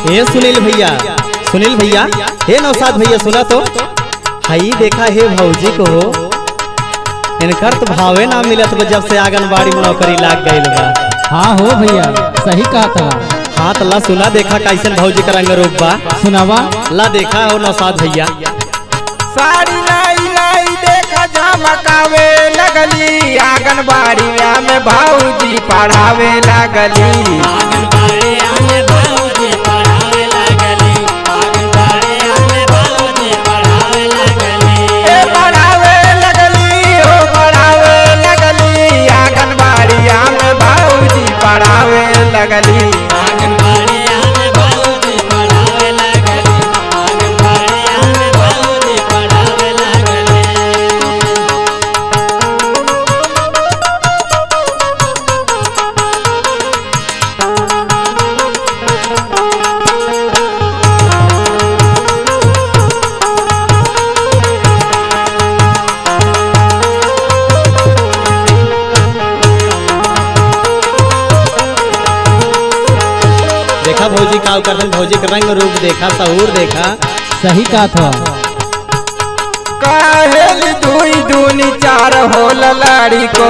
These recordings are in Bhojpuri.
हे सुनील भैया हे नौसाद भैया सुना तो हई देखा हे भौजी को इनकर तो भावे ना मिलत बा जब से आंगनबाड़ी में नौकरी लाग गइल बा। हाँ हो भैया सही कहा था। हाँ तो ला सुना देखा कैसन भौजी का रंग रूप बा सुनावा ला देखा हो नौसाद भैया साड़ी लाई लाई देखा झमकावे लगली आंगनबाड़ी में भौजी पढ़ावे लगली। देखा भौजी का करन भौजी का रंग रूप देखा सहूर देखा सही कहा था। काहेल दुई दूनी चार हो ललाड़ी को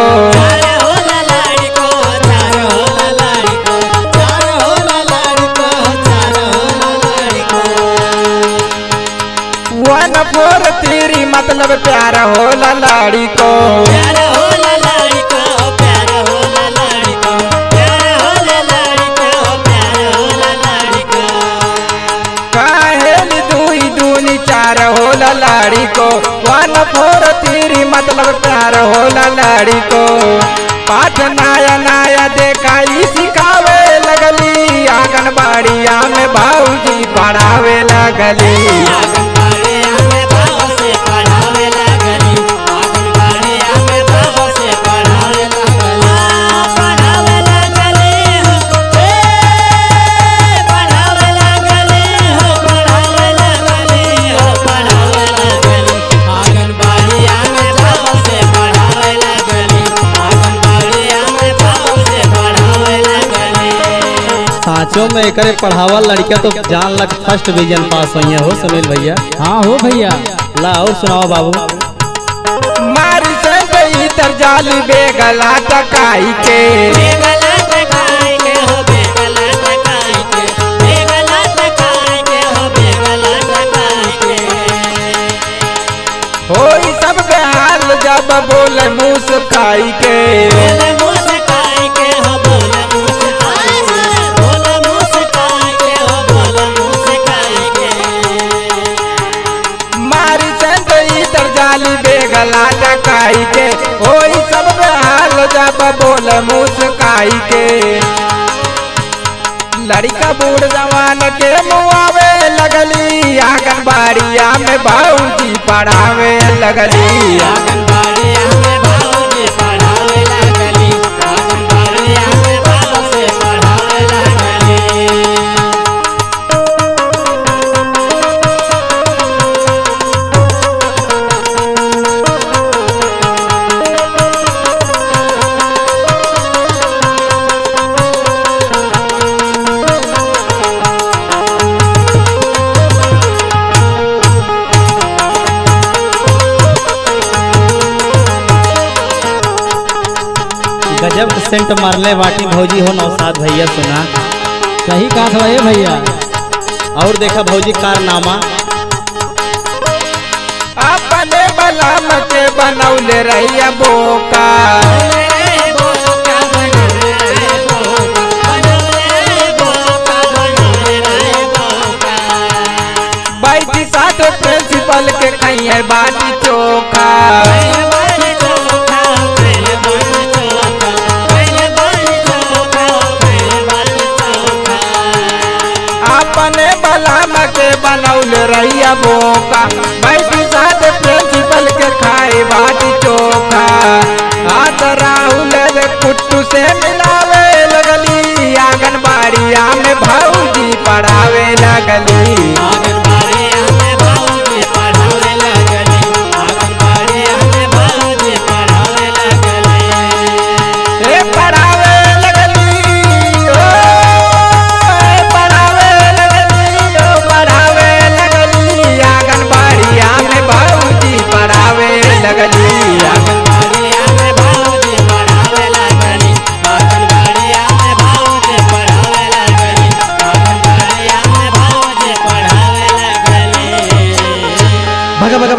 वन फोर तेरी मतलब प्यार हो ललाड़ी को ललाड़ी को वन फोर तेरी मतलब प्यार हो ललाड़ी को पाठ नया नया देखा सिखावे लगली आंगनबाड़िया में भौजी पढ़ावे लगली। साँचों में एक पढ़ावा लड़किया तो जान लग फर्स्ट डिवीजन पास हुई हो सुनील भैया। हाँ हो भैया ला और सुनाओ बाबू मारी से तरजाली बेगला टकाई के होई सब बेहाल जब बोले मुस्काई के बेगला टकाई के होई सब बेहाल जब बोल मुस्काई के लड़का बूढ़ जवान के मुआवे लगली आंगनबाड़िया में भौजी पढ़ावे लगली। गजब सेंट मारले बाटी भौजी हो नौसाद भैया सुना सही कहा था ये भैया। और देखा भौजी कारनामा अपने बलम के बनौले रहिया बोका बैठी साथ प्रिंसिपल के कहीं बाटी चोखा अपने बलम के बनौले रहिया बोका बैठी साथ प्रिंसिपल के खाए बाटी चोखा हाथ राहुल कुट्टू से मिलावे लगली आंगनबाड़िया में भौजी पढ़ावे लगली। पढ़ावे लगली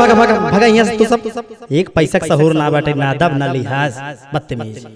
भगा भगा भगा यहाँ से तू सब एक पैसा का सहूर ना बाटे ना अदब ना लिहाज बदतमीज।